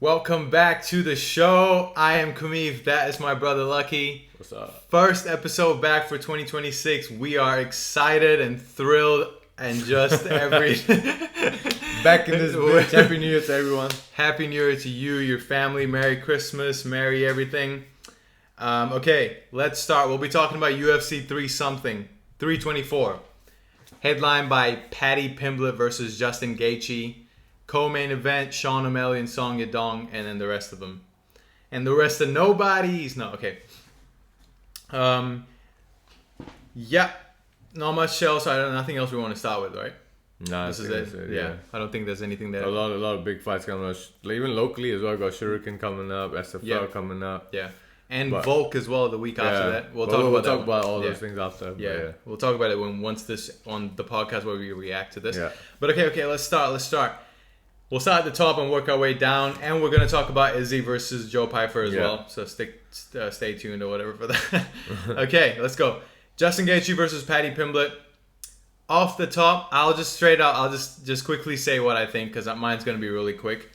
Welcome back to the show. I am Kumiv. That is my brother Lucky. What's up? First episode back for 2026. We are excited and thrilled and just every... Back in this bitch. Happy New Year to everyone. Happy New Year to you, your family. Merry Christmas. Merry everything. Okay, let's start. We'll be talking about UFC 324. Headlined by Paddy Pimblett versus Justin Gaethje. Co-main event, Sean O'Malley and Song Yadong, and then the rest of them. And the rest of nobodies. No, okay. Yeah. Not much else. Nothing else we want to start with, right? Nah, this is it. Yeah. I don't think there's anything there. A lot of big fights coming up. Even locally as well. Got Shuriken coming up, SFL coming up. Yeah. And Volk as well the week after that. We'll talk about all those things after. Yeah. We'll talk about it once this on the podcast where we react to this. Yeah. But okay, let's start. We'll start at the top and work our way down, and we're going to talk about Izzy versus Joe Pyfer as well. So stay tuned or whatever for that. Okay, let's go. Justin Gaethje versus Paddy Pimblett. Off the top, I'll just quickly say what I think because mine's going to be really quick.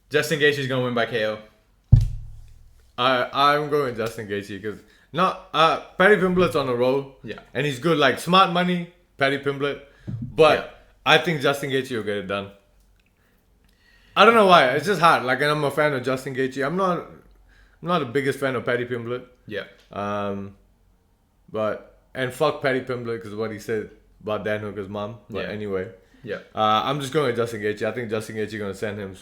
Justin Gaethje is going to win by KO. I'm going with Justin Gaethje because Paddy Pimblett's on a roll. Yeah, and he's good. Like smart money, Paddy Pimblett. But I think Justin Gaethje will get it done. I don't know why. It's just hard. Like, and I'm a fan of Justin Gaethje. I'm not the biggest fan of Paddy Pimblett. Yeah. And fuck Paddy Pimblett because what he said about Dan Hooker's mom. But anyway. Yeah. I'm just going with Justin Gaethje. I think Justin Gaethje gonna send him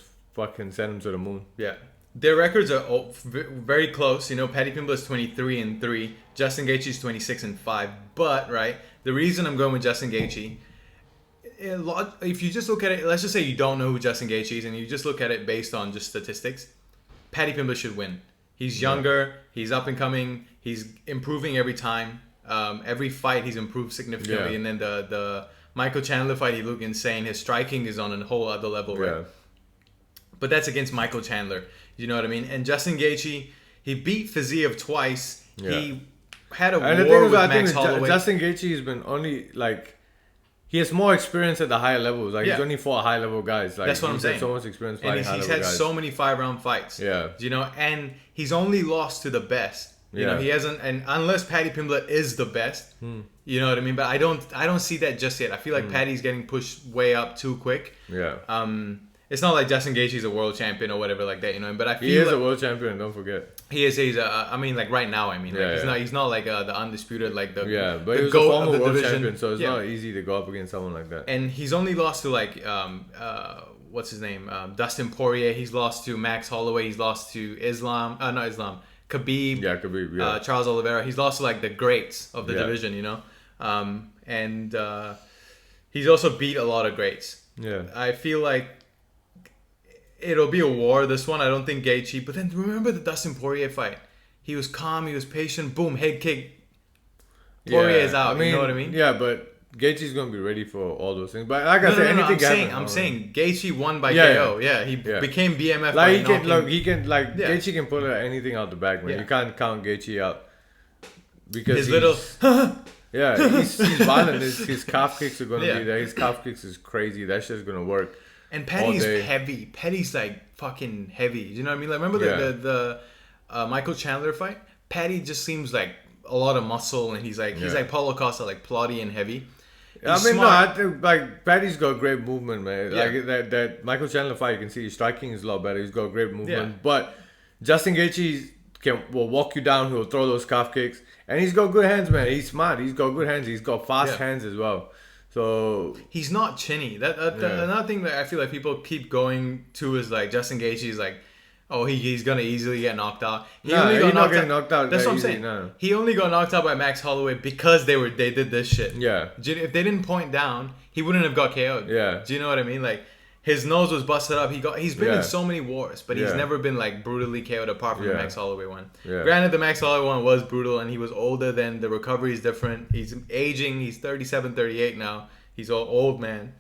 to the moon. Yeah. Their records are very close. You know, Paddy Pimblett's 23-3. Justin Gaethje's 26-5. But the reason I'm going with Justin Gaethje. If you just look at it, let's just say you don't know who Justin Gaethje is and you just look at it based on just statistics, Paddy Pimblett should win. He's younger, he's up and coming, he's improving every time. Every fight he's improved significantly, and then the Michael Chandler fight he looked insane. His striking is on a whole other level, right? But that's against Michael Chandler, you know what I mean? And Justin Gaethje, he beat Fiziev twice. He had a war with Max Holloway. Justin Gaethje has been only he has more experience at the higher levels. He's only fought high level guys. That's what I'm saying. So much experience fighting high level guys. And he's had so many 5-round fights. Yeah. You know, and he's only lost to the best. You know, he hasn't, and unless Paddy Pimblett is the best, you know what I mean. But I don't see that just yet. I feel like Paddy's getting pushed way up too quick. Yeah. It's not like Justin Gaethje's a world champion or whatever like that, you know. But I feel he is a world champion. Don't forget. He is. He's right now. I mean, he's not like the undisputed but he's a former world champion, so it's not easy to go up against someone like that. And he's only lost to what's his name, Dustin Poirier. He's lost to Max Holloway. He's lost to Khabib. Yeah, Khabib. Yeah. Charles Oliveira. He's lost to the greats of the division, you know. And he's also beat a lot of greats. Yeah. I feel like it'll be a war, this one. I don't think Gaethje. But then remember the Dustin Poirier fight. He was calm. He was patient. Boom, head kick. Poirier is out. You know what I mean? Yeah, but Gaethje's going to be ready for all those things. But like I said, anything can happen. I'm saying Gaethje won by KO. Yeah, he became BMF. Gaethje can pull anything out the bag, man. You can't count Gaethje out. Because he's violent. His calf kicks are going to be there. His calf kicks is crazy. That shit's going to work. And Paddy's heavy. Paddy's fucking heavy. You know what I mean? Remember the Michael Chandler fight? Paddy just seems like a lot of muscle, and he's like Paulo Costa, plotty and heavy. I think Paddy's got great movement, man. That Michael Chandler fight, you can see his striking is a lot better. He's got great movement, but Justin Gaethje will walk you down. He'll throw those calf kicks, and he's got good hands, man. He's smart. He's got good hands. He's got fast hands as well. So he's not chinny. Another thing that I feel like people keep going to is Justin Gaethje's he's gonna easily get knocked out. He's not getting knocked out. That's what I'm saying. No. He only got knocked out by Max Holloway because they did this shit. Yeah. If they didn't point down, he wouldn't have got KO'd. Yeah. Do you know what I mean? His nose was busted up. He's been in so many wars, but he's never been brutally KO'd apart from the Max Holloway one. Yeah. Granted, the Max Holloway one was brutal, and he was older. Then the recovery is different. He's aging. He's 37, 38 now. He's an old man.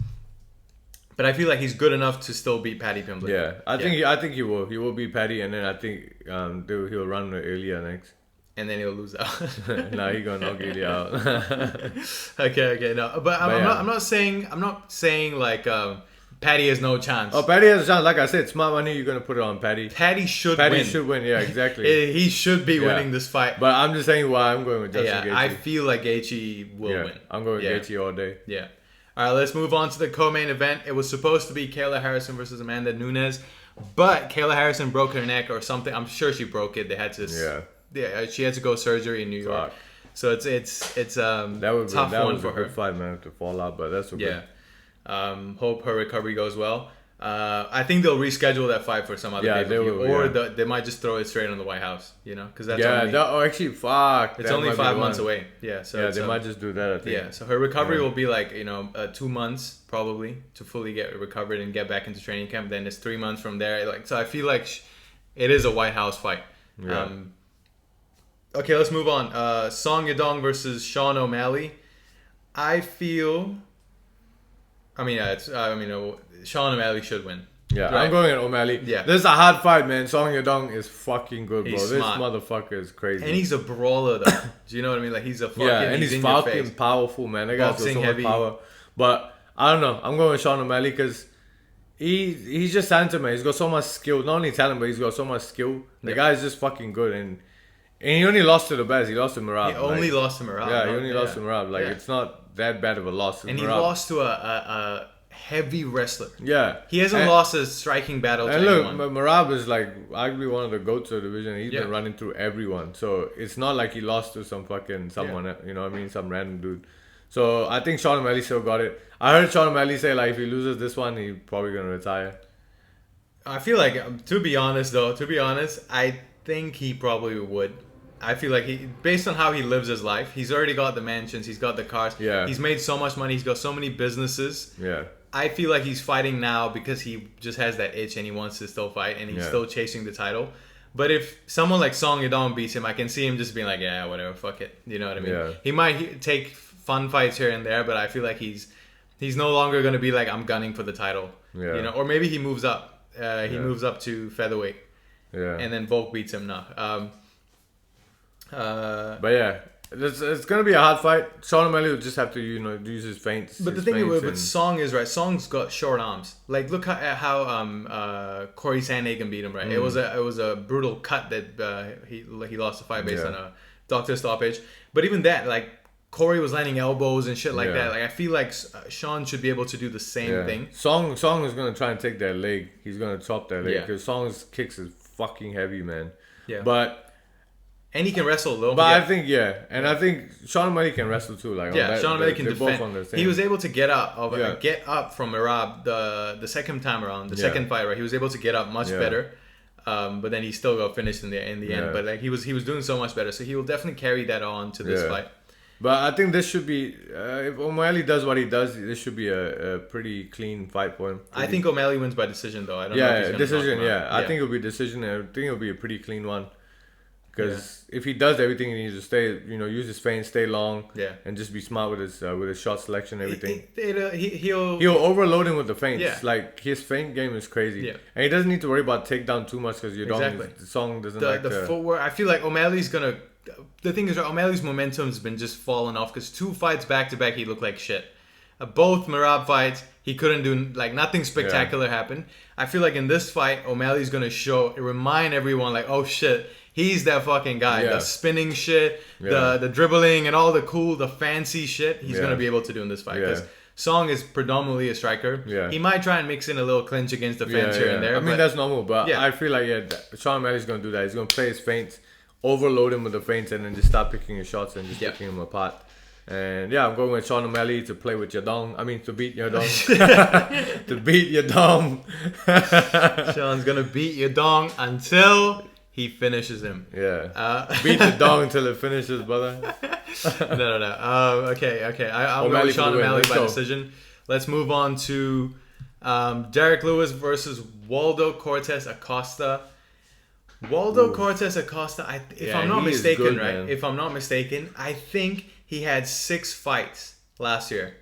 But I feel like he's good enough to still beat Paddy Pimblett. Yeah, I think he will. He will beat Paddy, and then I think he'll run with Ilya next. And then he'll lose out. Nah, he's gonna knock Ilya out. Okay, no, but I'm not saying Paddy has no chance. Oh, Paddy has a chance. Like I said, smart money. You're gonna put it on Paddy. Paddy should win. Yeah, exactly. He should be winning this fight. But I'm just saying why I'm going with Justin Gaethje. I feel like Gaethje will win. I'm going with Gaethje all day. Yeah. All right, let's move on to the co-main event. It was supposed to be Kayla Harrison versus Amanda Nunes, but Kayla Harrison broke her neck or something. I'm sure she broke it. They had to. Yeah. She had to go surgery in New York. So it's a tough one for her. Good fight, man, to fall out, but that's okay. Yeah. Hope her recovery goes well. I think they'll reschedule that fight for some other pay-per-view, or they might just throw it straight on the White House, because that's actually, fuck. It's only 5 months away. Yeah, so they might just do that. I think. Yeah, so her recovery will be like 2 months probably to fully get recovered and get back into training camp. Then it's 3 months from there. So I feel like it is a White House fight. Yeah. Okay, let's move on. Song Yadong versus Sean O'Malley. Sean O'Malley should win. Yeah, right? I'm going at O'Malley. Yeah. This is a hard fight, man. Song Yadong is fucking good, bro. He's this smart. motherfucker is crazy. And he's a brawler, though. Do you know what I mean? Like, he's a fucking... Yeah, and he's fucking powerful, man. That guy's got so much power. But, I don't know. I'm going with Sean O'Malley because he's just talented, man. He's got so much skill. Not only talent, but he's got so much skill. The guy's just fucking good. And he only lost to the best. He lost to Merab. He only lost to Merab. Yeah, he only lost to Merab. Like, it's not that bad of a loss to And Merab. he lost to a heavy wrestler. Yeah. He hasn't lost a striking battle to anyone. And look, Merab is like arguably one of the GOATs of the division. He's been running through everyone. So it's not like he lost to someone, you know what I mean? Some random dude. So I think Sean O'Malley still got it. I heard Sean O'Malley say like if he loses this one, he's probably going to retire. I feel like, to be honest, I think he probably would. I feel like based on how he lives his life, he's already got the mansions, he's got the cars. Yeah. He's made so much money, he's got so many businesses. Yeah. I feel like he's fighting now because he just has that itch and he wants to still fight and he's still chasing the title. But if someone like Song Yadong beats him, I can see him just being like, yeah, whatever, fuck it. You know what I mean? Yeah. He might take fun fights here and there, but I feel like he's no longer going to be like, I'm gunning for the title. Yeah. Or maybe he moves up. He moves up to featherweight. Yeah. And then Volk beats him now. But yeah, it's gonna be a hard fight. Sean O'Malley will just have to use his feints. But the thing with Song is, right, Song's got short arms. Like, look at how Corey Sandhagen beat him, right? It was a brutal cut that he lost the fight based on a doctor stoppage. But even that, like, Corey was landing elbows and shit like that. Like, I feel like Sean should be able to do the same thing. Song is gonna try and take that leg. He's gonna chop that leg because Song's kicks is fucking heavy, man. Yeah. And he can wrestle, though. But I think, I think Sean O'Malley can wrestle too. Like, Sean O'Malley can defend. He was able to get up from Merab the second time around, the second fight, right? He was able to get up much better, but then he still got finished in the end. But like he was doing so much better, so he will definitely carry that on to this fight. But I think this should be if O'Malley does what he does, this should be a pretty clean fight for him. I think O'Malley wins by decision, though. I don't know if he's gonna decision. I think it'll be decision. I think it'll be a pretty clean one. Because if he does everything, he needs to stay, use his feint, stay long, and just be smart with his shot selection, everything. He'll overload him with the feints. Yeah. Like, his feint game is crazy. Yeah. And he doesn't need to worry about takedown too much because the Song doesn't the footwork. I feel like O'Malley's gonna. The thing is, O'Malley's momentum's been just falling off because 2 fights back to back he looked like shit. Both Merab fights, he couldn't do, like, nothing spectacular happened. I feel like in this fight, O'Malley's gonna remind everyone, like, oh shit. He's that fucking guy. The spinning shit, the dribbling, and all the fancy shit he's going to be able to do in this fight. Because Song is predominantly a striker. Yeah. He might try and mix in a little clinch against the fence here and there. I mean, that's normal, but I feel like, Sean O'Malley's going to do that. He's going to play his feints, overload him with the feints, and then just start picking his shots and just picking him apart. And I'm going with Sean O'Malley to play with Yadong. I mean, to beat Yadong. To beat Yadong. Sean's going to beat Yadong until... he finishes him. Yeah. Beat the dog until it finishes, brother. No. Okay. I'm going with Sean O'Malley by decision. Let's move on to Derrick Lewis versus Waldo Cortes-Acosta. Cortes-Acosta, if I'm not mistaken, I think he had 6 fights last year.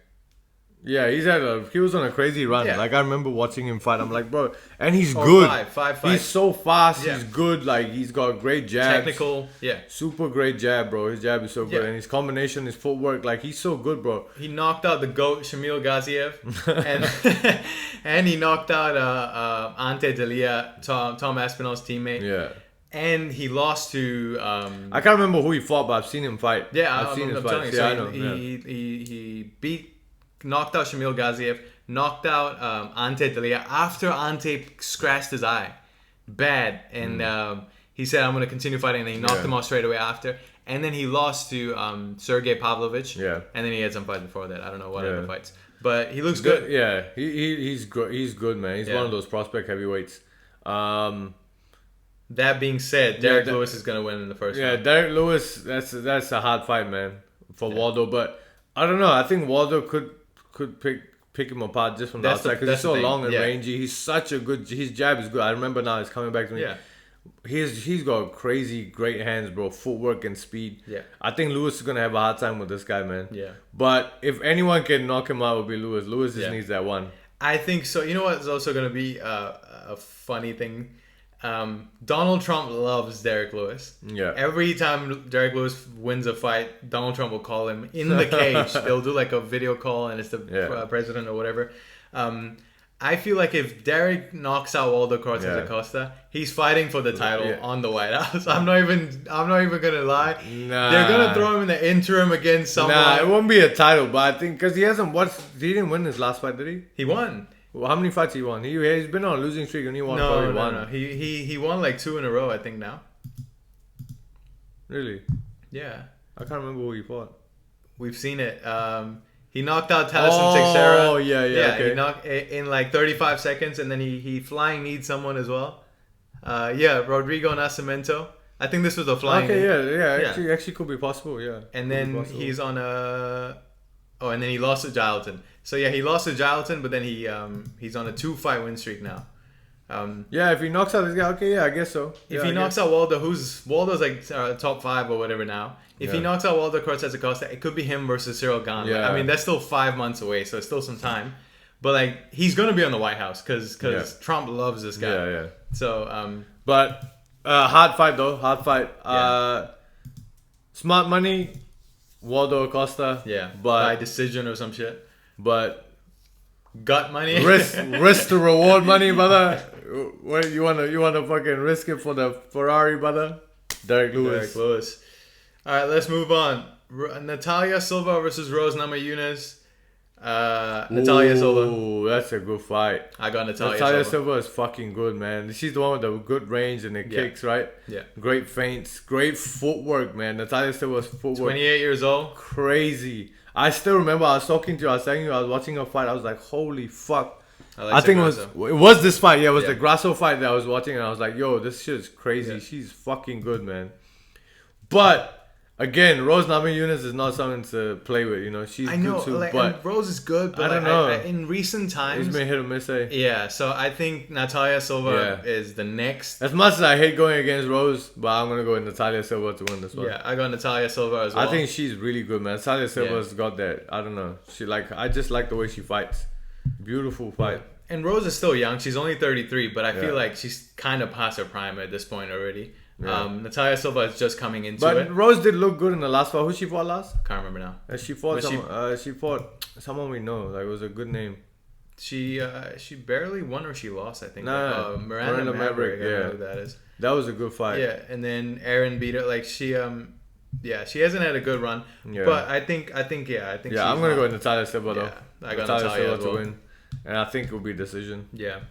Yeah, he was on a crazy run. Yeah. Like I remember watching him fight. I'm like, bro, and he's Oh, good. Five He's fights. so fast. Yeah. He's good. Like he's got great jabs. Technical. Yeah. Super great jab, bro. His jab is so good, Yeah. and his combination, his footwork, like he's so good, bro. He knocked out the GOAT, Shamil Gaziev, and and he knocked out Ante Delia, Tom Aspinall's teammate. Yeah. And he lost to. I can't remember who he fought, but I've seen him fight. Yeah, I've seen his telling fights. you. Yeah, So I know. he knocked out Shamil Gaziev, knocked out Ante Delia after Ante scratched his eye, bad, and he said, "I'm going to continue fighting," and he knocked him off straight away after. And then he lost to Sergey Pavlovich. Yeah. And then he had some fights before that. I don't know what other fights, but he looks good. Yeah, he's good. He's good, man. He's one of those prospect heavyweights. That being said, Derrick Lewis is going to win in the first round. Yeah, Derrick Lewis. That's a hard fight, man, for Waldo. But I don't know. I think Waldo could pick him apart just from the outside because he's so long and rangy. He's such a good. His jab is good. I remember now. It's coming back to me. Yeah. He's got crazy great hands, bro. Footwork and speed. Yeah. I think Lewis is gonna have a hard time with this guy, man. Yeah. But if anyone can knock him out, it would be Lewis. Lewis just needs that one. I think so. You know what's also going to be a funny thing? Donald Trump loves Derrick Lewis. Yeah. Every time Derrick Lewis wins a fight, Donald Trump will call him in the cage. They'll do like a video call, and it's the president or whatever. I feel like if Derrick knocks out Waldo Cortes-Acosta, he's fighting for the title on the White House. I'm not even gonna lie. Nah. They're gonna throw him in the interim against someone. Nah, it won't be a title, but I think because he didn't win his last fight, did he? He won. Well, how many fights he won? He's been on a losing streak and he won probably one. No. He won like 2 in a row, I think now. Really? Yeah. I can't remember who he fought. We've seen it. He knocked out Talison Teixeira. Oh, yeah, okay. He knocked in like 35 seconds, and then he flying kneed someone as well. Rodrigo Nascimento. I think this was a flying knee. Okay, actually could be possible, yeah. And then he's on and then he lost to Gileton. So yeah, he lost to Gileton, but then he's on a 2-fight win streak now. If he knocks out this guy, okay, I guess so. If he knocks out Waldo, Waldo's like top 5 or whatever now. If he knocks out Waldo Cortes-Acosta, it could be him versus Cyril Gane. Yeah. I mean, that's still 5 months away, so it's still some time. But like, he's gonna be on the White House because Trump loves this guy. Yeah. So but hard fight though, hard fight. Smart money, Waldo Acosta. Yeah, but by decision or some shit. But gut money. risk to reward money, brother. What you wanna fucking risk it for the Ferrari, brother? Derrick Lewis. All right, let's move on. Natalia Silva versus Rose Namajunas. Natalia Silva. Ooh, that's a good fight. I got Natalia Silva. Silva is fucking good, man. She's the one with the good range and the kicks, right? Yeah. Great feints, great footwork, man. Natalia Silva's footwork. 28 years old. Crazy. I still remember I was talking to you. I was telling you I was watching her fight. I was like, holy fuck. I think it was this fight. Yeah, it was the Grasso fight that I was watching, and I was like, yo, this shit is crazy. Yeah. She's fucking good, man. But again, Rose Namajunas is not something to play with. You know, she's good too. But Rose is good, but I don't know. In recent times, it's been hit or miss. Yeah, so I think Natalia Silva is the next. As much as I hate going against Rose, but I'm gonna go with Natalia Silva to win this one. Yeah, I got Natalia Silva as well. I think she's really good, man. Natalia Silva's got that. I don't know. I just like the way she fights. Beautiful fight. And Rose is still young. She's only 33, but I feel like she's kind of past her prime at this point already. Yeah. Natalia Silva is just coming into it. But Rose did look good in the last fight. Who she fought last? Can't remember now. She fought she fought someone we know. Like, it was a good name. She barely won or she lost, I think. Miranda Maverick. I don't know who that is. That was a good fight. Yeah, and then Aaron beat her. Like, she hasn't had a good run. Yeah. But I think. Yeah, I'm gonna go with Natalia Silva though. I got Natalia to win, and I think it will be decision. Yeah.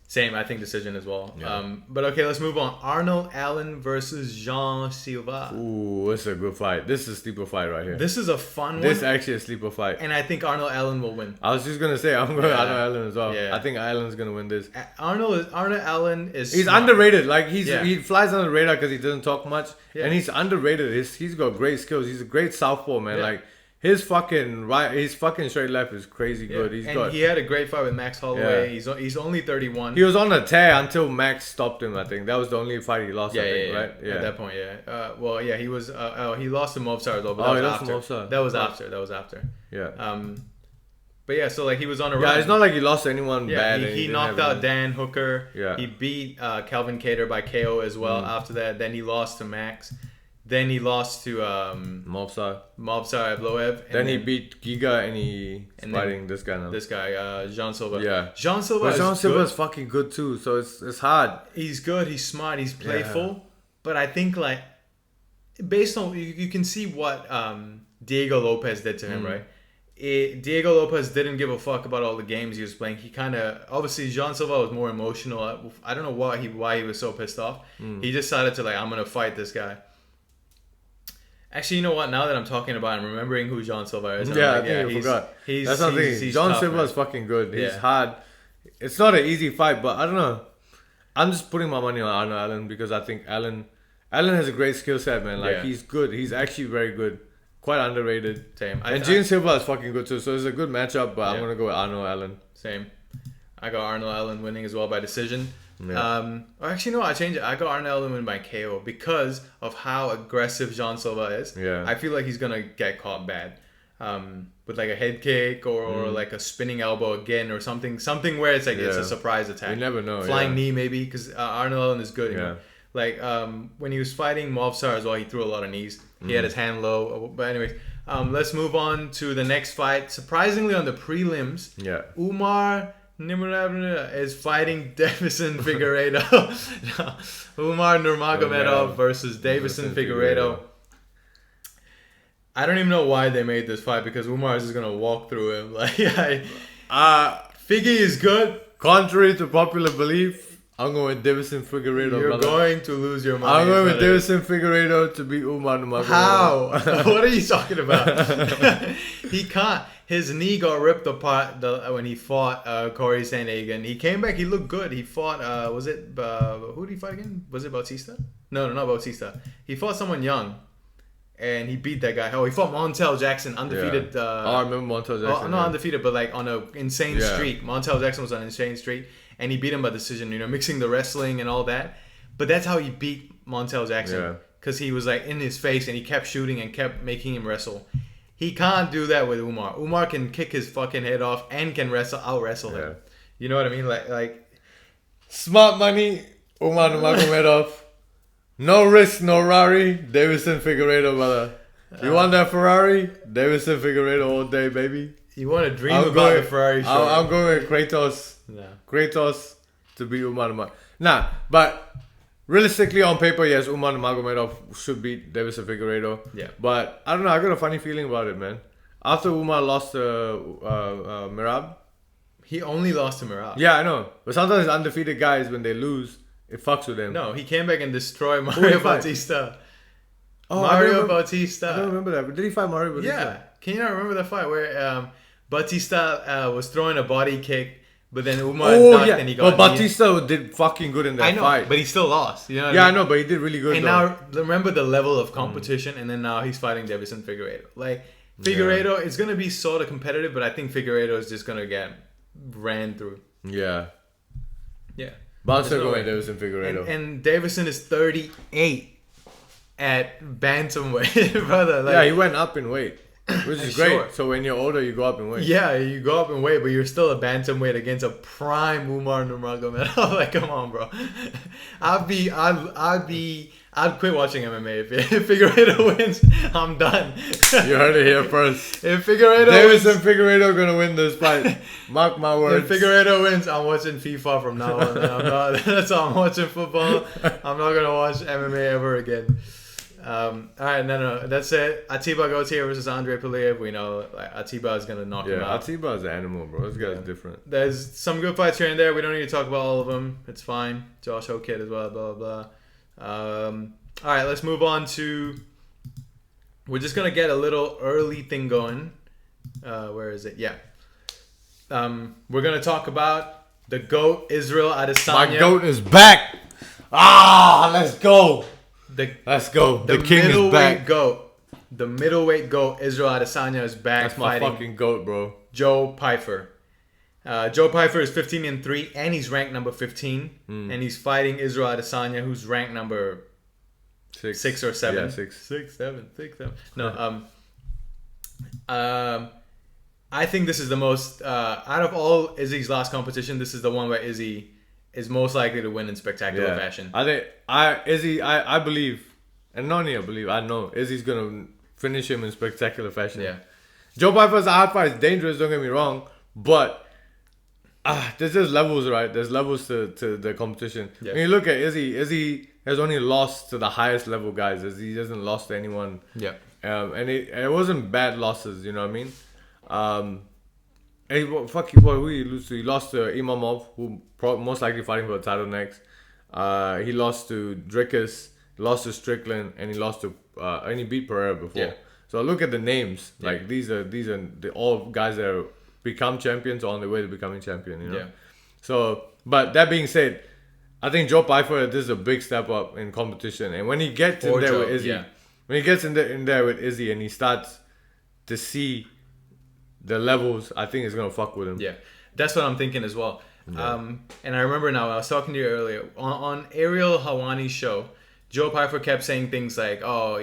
Same, I think decision as well. Yeah. But okay, let's move on. Arnold Allen versus Jean Silva. Ooh, it's a good fight. This is a sleeper fight right here. This is a fun one. This is actually a sleeper fight. And I think Arnold Allen will win. I was just going to say, I'm going to Arnold Allen as well. Yeah. I think Allen's going to win this. Arnold Allen is... He's underrated. Like, he flies under the radar because he doesn't talk much. Yeah. And he's underrated. He's got great skills. He's a great southpaw, man. Yeah. Like... His fucking straight left is crazy good. He had a great fight with Max Holloway. Yeah. He's only 31. He was on a tear until Max stopped him. I think that was the only fight he lost. Right? Yeah. At that point, he was. He lost to Movsar as well. But he lost to Movsar. That was after. Yeah. But yeah, so like he was on a run. Yeah, it's not like he lost to anyone bad. He knocked out Dan Hooker. Yeah. He beat Calvin Kattar by KO as well after that. Then he lost to Max. Then he lost to Movsar Evloev. Then he beat Giga and he's fighting this guy now. This guy, Jean Silva. Yeah. Jean Silva is fucking good too, so it's hard. He's good, he's smart, he's playful. Yeah. But I think like based on you can see what Diego Lopez did to him, right? Diego Lopez didn't give a fuck about all the games he was playing. He kind of obviously Jean Silva was more emotional. I don't know why he was so pissed off. He decided to like I'm gonna fight this guy. Actually, you know what? Now that I'm talking about him, remembering who Jean Silva is, I think I forgot. That's something. Jean Silva is fucking good. He's hard. It's not an easy fight, but I don't know. I'm just putting my money on Arnold Allen because I think Allen has a great skill set, man. Like he's good. He's actually very good. Quite underrated. Same. And Jean Silva is fucking good too. So it's a good matchup, but I'm gonna go with Arnold Allen. Same. I got Arnold Allen winning as well by decision. Yeah. Actually, no, I changed it. I got Arnold Allen winning by KO because of how aggressive Jean Silva is. Yeah. I feel like he's gonna get caught bad, with like a head kick or like a spinning elbow again or something where it's like it's a surprise attack. You never know. Flying knee maybe because Arnold Allen is good. You know? Like when he was fighting Movsar as well, he threw a lot of knees. He had his hand low. But anyways, let's move on to the next fight. Surprisingly, on the prelims, Umar Nurmagomedov is fighting Deiveson Figueiredo. Umar Nurmagomedov versus Deiveson Figueiredo. I don't even know why they made this fight because Umar is just gonna walk through him. Like, Figgy is good. Contrary to popular belief, I'm going with Deiveson Figueiredo. You're going to lose your mind. I'm going with Deiveson Figueiredo to beat Umar Nurmagomedov. How? What are you talking about? He can't. His knee got ripped apart when he fought Corey Sandhagen. He came back. He looked good. He fought. Was it who did he fight again? Was it Bautista? No, not Bautista. He fought someone young, and he beat that guy. Oh, he fought Montel Jackson, undefeated. I remember Montel Jackson. Not undefeated, but like on an insane streak. Montel Jackson was on an insane streak. And he beat him by decision, mixing the wrestling and all that. But that's how he beat Montel Jackson. Because he was like in his face and he kept shooting and kept making him wrestle. He can't do that with Umar. Umar can kick his fucking head off and can out wrestle him. You know what I mean? Like smart money, Umar Nurmagomedov. No risk, no Rari. Deiveson Figueiredo, brother. You want that Ferrari? Deiveson Figueiredo all day, baby. You want to dream about the Ferrari show. I'm going with Kratos. Kratos to beat Umar Nurmagomedov. Nah, but realistically on paper, yes, Umar Nurmagomedov should beat Deiveson Figueiredo. Yeah. But I don't know. I got a funny feeling about it, man. After Umar lost to Merab. He only lost to Merab. Yeah, I know. But sometimes undefeated guys, when they lose, it fucks with them. No, he came back and destroyed Mario Bautista. Oh, Mario Bautista. I don't remember that. But did he fight Mario Bautista? Yeah. Can you not remember that fight where Bautista was throwing a body kick, but then Umar ducked and he got... But Bautista did fucking good in that fight. But he still lost. You know what I mean? know, but he did really good. And now, remember the level of competition, and then now he's fighting Deiveson Figueiredo. Like, Figueiredo, it's going to be sort of competitive, but I think Figueiredo is just going to get ran through. Yeah. Yeah. But I'm still going Deiveson Figueiredo. And Deiveson is 38 at bantamweight, brother. Like, yeah, he went up in weight. Which is great. Sure. So when you're older, you go up in weight. Yeah, you go up in weight, but you're still a bantamweight against a prime Umar Nurmagomedov. Like, come on, bro. I'd quit watching MMA if Figueiredo wins. I'm done. You heard it here first. If Figueiredo Deiveson Figueiredo gonna win this fight. Mark my words. If Figueiredo wins, I'm watching FIFA from now on. That's all. I'm watching football. I'm not gonna watch MMA ever again. All right, no, that's it. Atiba Gauthier versus Andre Puliev. We know Atiba is gonna knock him out. Yeah, Atiba is an animal, bro. This guy's different. There's some good fights here and there. We don't need to talk about all of them. It's fine. Josh O'Kidd as well. Blah blah blah. All right, let's move on to. We're just gonna get a little early thing going. Where is it? Yeah. We're gonna talk about the GOAT Israel Adesanya. My GOAT is back. Let's go. Let's go. The king is back. The middleweight GOAT Israel Adesanya is back. That's my fucking GOAT, bro. Joe Pyfer. Joe Pyfer is 15-3 and he's ranked number 15. And he's fighting Israel Adesanya, who's ranked number 6 or 7. Yeah, 6. 6, 7, 6, 7. No, I think this is the most out of all Izzy's last competition. This is the one where Izzy is most likely to win in spectacular fashion. I believe, and not only I believe, I know Izzy's gonna finish him in spectacular fashion. Yeah. Joe Pyfer's hard fight is dangerous. Don't get me wrong, but there's just levels, right? There's levels to the competition. Yeah. When you look at Izzy has only lost to the highest level guys. He hasn't lost to anyone. Yeah. And it wasn't bad losses. You know what I mean? And who he lose to? He lost to Imamov, who most likely fighting for the title next. He lost to Drickus, lost to Strickland, and he lost to and he beat Pereira before. Yeah. So look at the names. Yeah. Like these are all guys that are become champions or on the way to becoming champion. You know. Yeah. So, but that being said, I think Joe Pyfer, this is a big step up in competition, and when he gets in there with Izzy, when he gets in there with Izzy, and he starts to see the levels, I think it's gonna fuck with him. Yeah, that's what I'm thinking as well. Yeah. And I remember now, I was talking to you earlier on Ariel Hawani's show. Joe Pyfer kept saying things like, "Oh,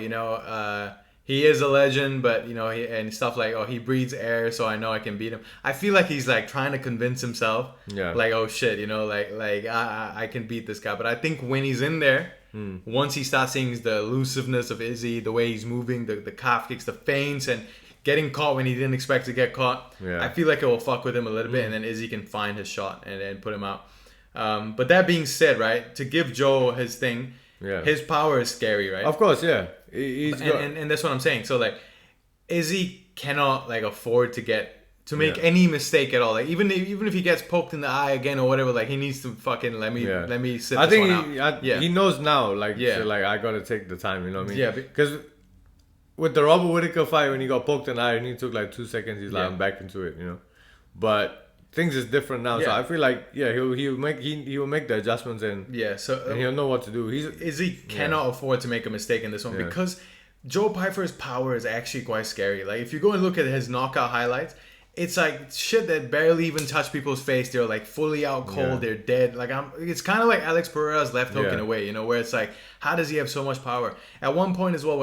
he is a legend, but and stuff like, oh, he breathes air, so I know I can beat him." I feel like he's like trying to convince himself, like, oh shit, I can beat this guy. But I think when he's in there, once he starts seeing the elusiveness of Izzy, the way he's moving, the calf kicks, the feints, and getting caught when he didn't expect to get caught, I feel like it will fuck with him a little bit, and then Izzy can find his shot and put him out. But that being said, right, to give Joe his thing, his power is scary, right? Of course, yeah. And that's what I'm saying. So like, Izzy cannot like afford to make any mistake at all. Like even if he gets poked in the eye again or whatever, like he needs to fucking let me sit. I think one out. he knows now. Like I gotta take the time. You know what I mean? Yeah. Because with the Robert Whittaker fight, when he got poked in the eye and he took like 2 seconds, he's like, I'm back into it. But things is different now. So I feel like he'll make the adjustments and and he'll know what to do. Izzy cannot afford to make a mistake in this one because Joe Pyfer's power is actually quite scary. Like if you go and look at his knockout highlights, it's like shit that barely even touch people's face. They're like fully out cold. They're dead. Like it's kind of like Alex Pereira's left hook in a way, where it's like, how does he have so much power? At one point as well,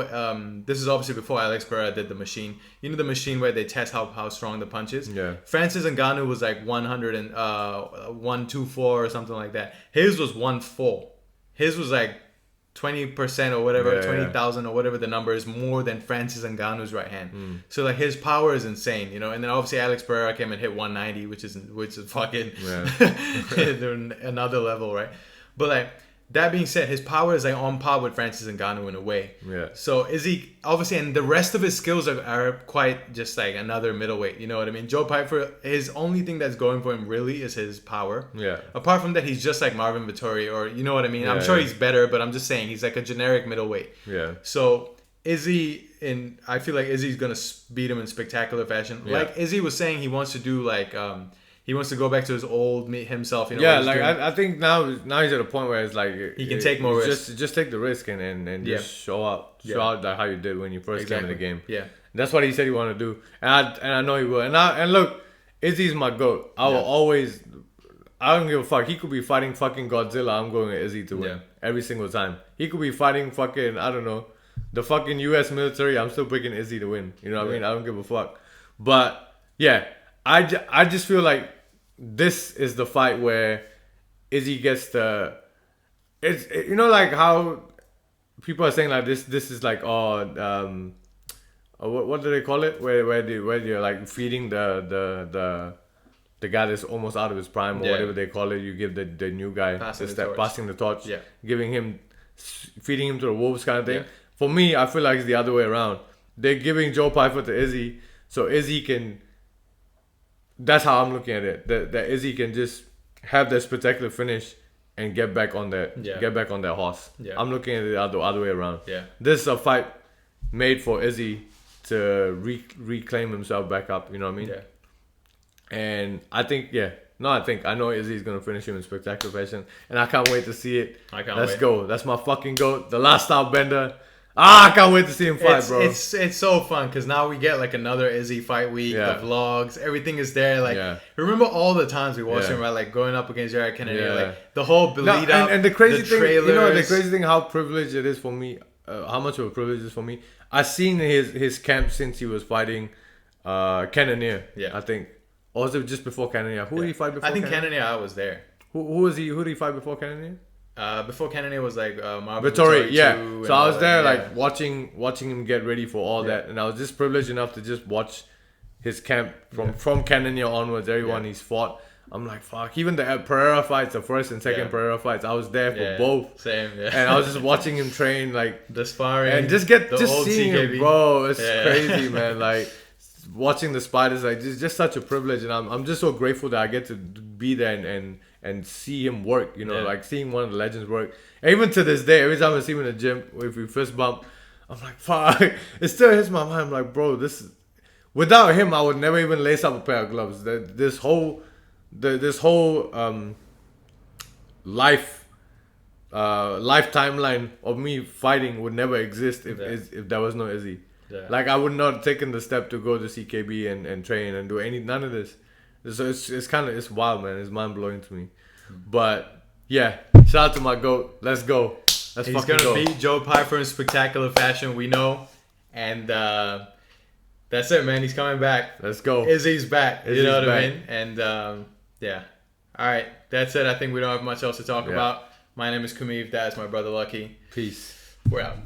this is obviously before Alex Pereira did the machine. The machine where they test how strong the punch is. Yeah. Francis Ngannou was like 124 or something like that. His was 1-4. His was like 20% or whatever, 20,000 or whatever the number is, more than Francis Ngannou's right hand. So like his power is insane, and then obviously Alex Pereira came and hit 190, which is fucking another level, right? But like that being said, his power is like on par with Francis Ngannou in a way. Yeah. So Izzy obviously, and the rest of his skills are quite just like another middleweight. You know what I mean? Joe Pyfer, his only thing that's going for him really is his power. Yeah. Apart from that, he's just like Marvin Vettori, or you know what I mean? I'm sure he's better, but I'm just saying he's like a generic middleweight. Yeah. So Izzy, I feel like Izzy's gonna beat him in spectacular fashion. Yeah. Like Izzy was saying, he wants to do like he wants to go back to his old himself. I think now he's at a point where it's like he can take more risks. Just take the risk and just show out like how you did when you first came in the game. Yeah, that's what he said he wanted to do, and I know he will. And look, Izzy's my goat. I will always. I don't give a fuck. He could be fighting fucking Godzilla. I'm going with Izzy to win every single time. He could be fighting fucking the fucking U.S. military. I'm still picking Izzy to win. You know what I mean? I don't give a fuck. But yeah. I just feel like this is the fight where Izzy gets it's like how people are saying like this is like what do they call it, where you're like feeding the guy that's almost out of his prime or whatever they call it. You give the new guy passing the torch, feeding him to the wolves kind of thing. For me, I feel like it's the other way around. They're giving Joe Pyfer to Izzy so Izzy can. That's how I'm looking at it. That Izzy can just have that spectacular finish and get back on that horse. Yeah. I'm looking at it the other way around. Yeah. This is a fight made for Izzy to reclaim himself back up. You know what I mean? Yeah. And I know Izzy's gonna finish him in spectacular fashion, and I can't wait to see it. Let's go. That's my fucking goat. The last style bender. I can't wait to see him fight, bro. It's so fun because now we get like another Izzy fight week, the vlogs, everything is there. Like, remember all the times we watched him, right? Like going up against Jared Kennedy, like the whole lead up, and the crazy thing, the crazy thing, how privileged it is for me, how much of a privilege it is for me. I've seen his camp since he was fighting Cannonier. Yeah. I think. Or was it just before Cannonier? Who did he fight before? I think Cannonier, I was there. Who was he? Who did he fight before Cannonier? Before Cannonier was like Vittori, yeah. So I was there that, like watching him get ready for all that, and I was just privileged enough to just watch his camp from Cannonier onwards. Everyone he's fought, I'm like fuck. Even the Pereira fights, the first and second Pereira fights, I was there for both. Same, and I was just watching him train, like the sparring, and just seeing CKB. him, bro. It's crazy, man. Like watching the spiders, like it's just such a privilege, and I'm just so grateful that I get to be there and see him work, you know, like seeing one of the legends work. And even to this day, every time I see him in the gym, if we first bump, I'm like, fuck. It still hits my mind. I'm like, bro, without him, I would never even lace up a pair of gloves. This whole life timeline of me fighting would never exist if there was no Izzy. Yeah. Like I would not have taken the step to go to CKB and train and do none of this. So it's wild, man. It's mind blowing to me. But yeah, shout out to my GOAT. Let's go. He's gonna beat Joe Pyfer in spectacular fashion, we know. And that's it, man. He's coming back. Let's go. Izzy's back. You know what I mean? And yeah. All right. That's it. I think we don't have much else to talk about. My name is Kumiv. That is my brother Lucky. Peace. We're out.